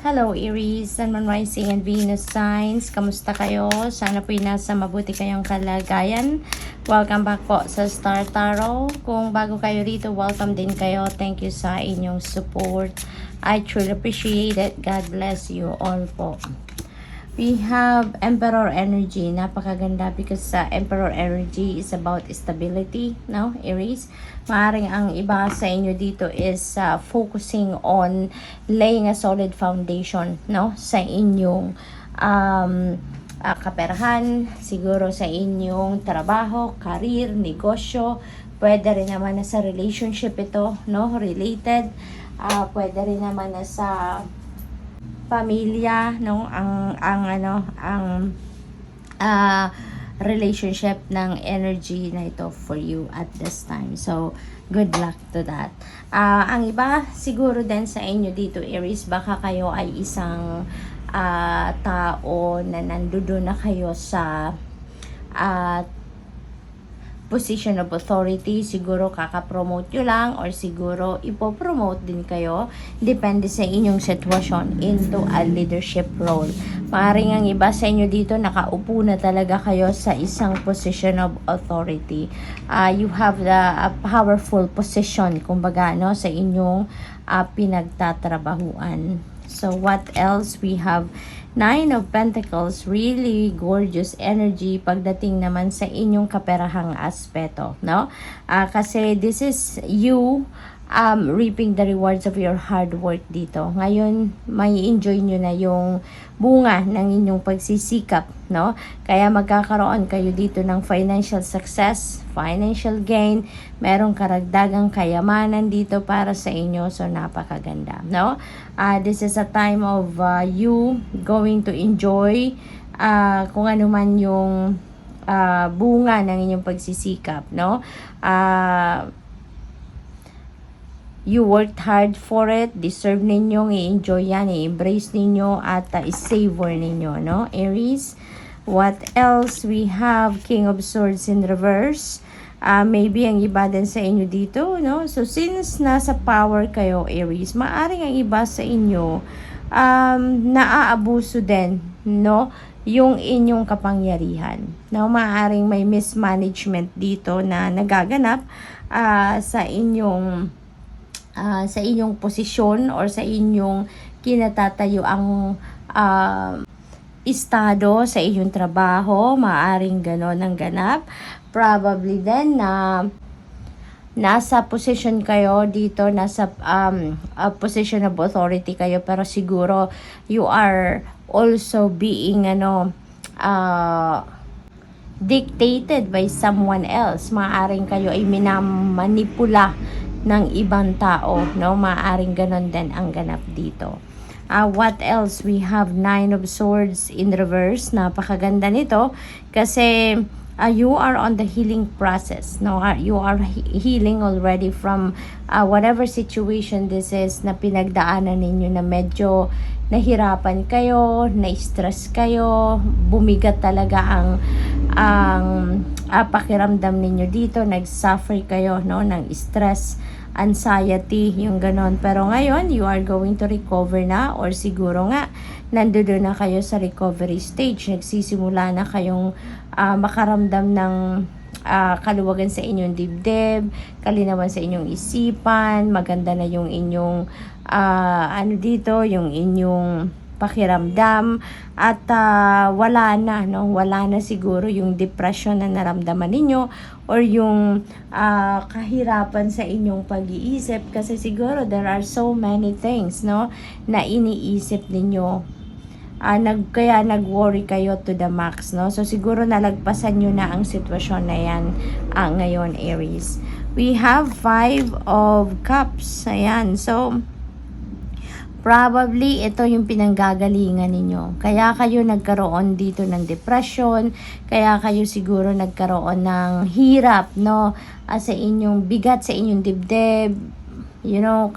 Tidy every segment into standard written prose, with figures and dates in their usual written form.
Hello Aries, Sun, Moon, Rising, and Venus signs. Kamusta kayo? Sana po'y nasa mabuti kayong kalagayan. Welcome back po sa Star Tarot. Kung bago kayo rito, welcome din kayo. Thank you sa inyong support. I truly appreciate it. God bless you all po. We have Emperor energy. Napakaganda because Emperor energy is about stability, no, Aries? Maaring ang iba sa inyo dito is focusing on laying a solid foundation, no, sa inyong kaperahan, siguro sa inyong trabaho, career, negosyo. Pwede rin naman na sa relationship ito, no, related. Pwede rin naman na sa pamilya, no, ang relationship ng energy na ito for you at this time. So good luck to that. Ang iba siguro din sa inyo dito, Aries, baka kayo ay isang tao na nandoon na kayo sa position of authority. Siguro kaka-promote nyo lang or siguro ipopromote din kayo, depende sa inyong sitwasyon, into a leadership role. Maaring ang iba sa inyo dito nakaupo na talaga kayo sa isang position of authority. You have a powerful position, kumbaga, no, sa inyong pinagtatrabahuan. So what else? We have Nine of Pentacles, really gorgeous energy pagdating naman sa inyong kaperahang aspeto, no? Kasi this is you reaping the rewards of your hard work dito. Ngayon, may enjoy nyo na yung bunga ng inyong pagsisikap, no? Kaya magkakaroon kayo dito ng financial success, financial gain, merong karagdagang kayamanan dito para sa inyo. So, napakaganda, no? This is a time of you going to enjoy kung ano man yung bunga ng inyong pagsisikap, no? You worked hard for it, deserve ninyong i-enjoy yan, i-embrace ninyo at i-savor ninyo, no, Aries? What else? We have King of Swords in reverse. Maybe ang iba din sa inyo dito, no? So since nasa power kayo, Aries, maaring ang iba sa inyo naaabuso din, no, yung inyong kapangyarihan. No, maaring may mismanagement dito na nagaganap sa inyong posisyon or sa inyong kinatatayo ang estado sa inyong trabaho. Maaring ganon ang ganap. Probably then na nasa position kayo dito, nasa position of authority kayo, pero siguro you are also being dictated by someone else. Maaring kayo ay minamanipula ng ibang tao, no? Maaring ganon din ang ganap dito. What else? We have Nine of Swords in reverse. Napakaganda nito kasi you are on the healing process, no? You are healing already from whatever situation this is na pinagdaanan ninyo, na medyo nahirapan kayo, na-stress kayo, bumigat talaga ang pakiramdam ninyo dito, nag-suffer kayo, no, ng stress, anxiety, yung ganon. Pero ngayon, you are going to recover na, or siguro nga, nandoon na kayo sa recovery stage, nagsisimula na kayong makaramdam ng kaluwagan sa inyong dibdib, kalinawan sa inyong isipan, maganda na yung inyong yung inyong pakiramdam, at wala na siguro yung depression na naramdaman ninyo or yung kahirapan sa inyong pag-iisip, kasi siguro there are so many things, no, na iniisip ninyo. Kaya nag-worry kayo to the max, no? So siguro nalagpasan nyo na ang sitwasyon na yan ngayon, Aries. We have Five of Cups. Ayan, so probably ito yung pinanggagalingan ninyo. Kaya kayo nagkaroon dito ng depression, kaya kayo siguro nagkaroon ng hirap, no, sa inyong bigat, sa inyong dibdib, you know,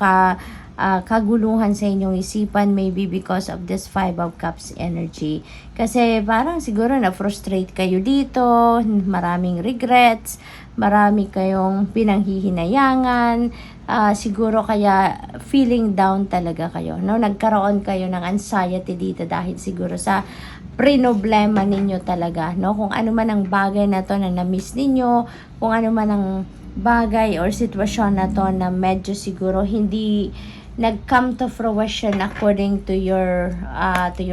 kaguluhan sa inyong isipan, maybe because of this Five of Cups energy. Kasi parang siguro na-frustrate kayo dito, maraming regrets, marami kayong pinanghihinayangan, siguro kaya feeling down talaga kayo, no? Nagkaroon kayo ng anxiety dito dahil siguro sa problema ninyo talaga, no? Kung ano man ang bagay na to na na-miss ninyo, kung ano man ang bagay or sitwasyon na to na medyo siguro hindi nag-come to fruition according to your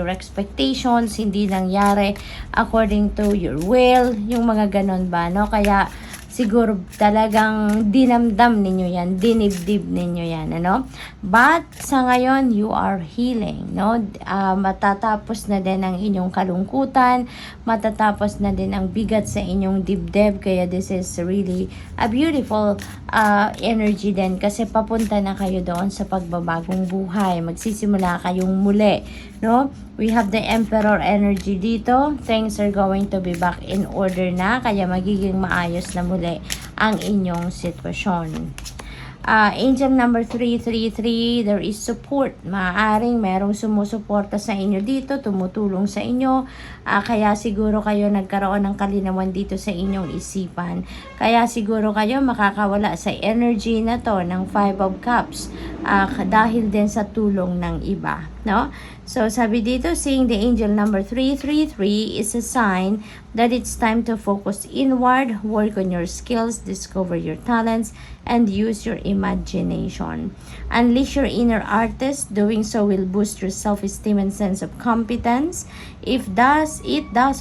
expectations, hindi nangyari according to your will, yung mga ganon ba, no? Kaya siguro talagang dinamdam ninyo yan, dinibdib ninyo yan, ano? But sa ngayon, you are healing, no? Matatapos na din ang inyong kalungkutan, matatapos na din ang bigat sa inyong dibdib, kaya this is really a beautiful energy din kasi papunta na kayo doon sa pagbabagong buhay, magsisimula kayong muli, no? We have the Emperor energy dito. Things are going to be back in order na, kaya magiging maayos na muli ang inyong sitwasyon. Angel number 333, there is support. Maaaring merong sumusuporta sa inyo dito, tumutulong sa inyo. Kaya siguro kayo nagkaroon ng kalinawan dito sa inyong isipan. Kaya siguro kayo makakawala sa energy na to ng 5 of Cups dahil din sa tulong ng iba, no? So sabi dito, seeing the angel number 333 is a sign that it's time to focus inward, work on your skills, discover your talents, and use your imagination. Unleash your inner artist. Doing so will boost your self-esteem and sense of competence. It does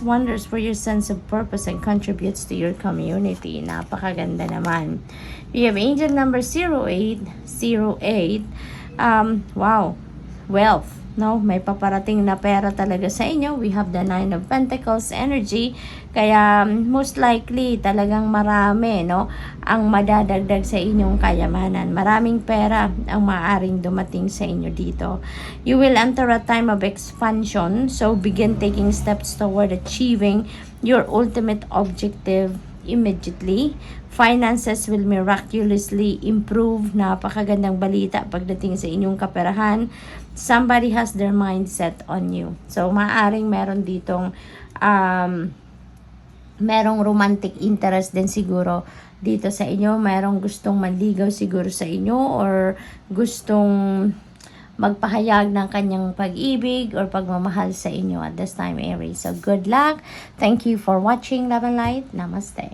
wonders for your sense of purpose and contributes to your community. Napakaganda naman. We have angel number 0808. Wow, wealth. No, may paparating na pera talaga sa inyo. We have the 9 of Pentacles energy. Kaya most likely talagang marami, no, ang madadagdag sa inyong kayamanan. Maraming pera ang maaaring dumating sa inyo dito. You will enter a time of expansion. So begin taking steps toward achieving your ultimate objective immediately. Finances will miraculously improve. Napakagandang balita pagdating sa inyong kaperahan. Somebody has their mindset on you. So, maaaring meron ditong merong romantic interest din siguro dito sa inyo. Merong gustong manligaw siguro sa inyo or gustong magpahayag ng kanyang pag-ibig or pagmamahal sa inyo at this time, Aries. So, good luck. Thank you for watching, Love and Light. Namaste.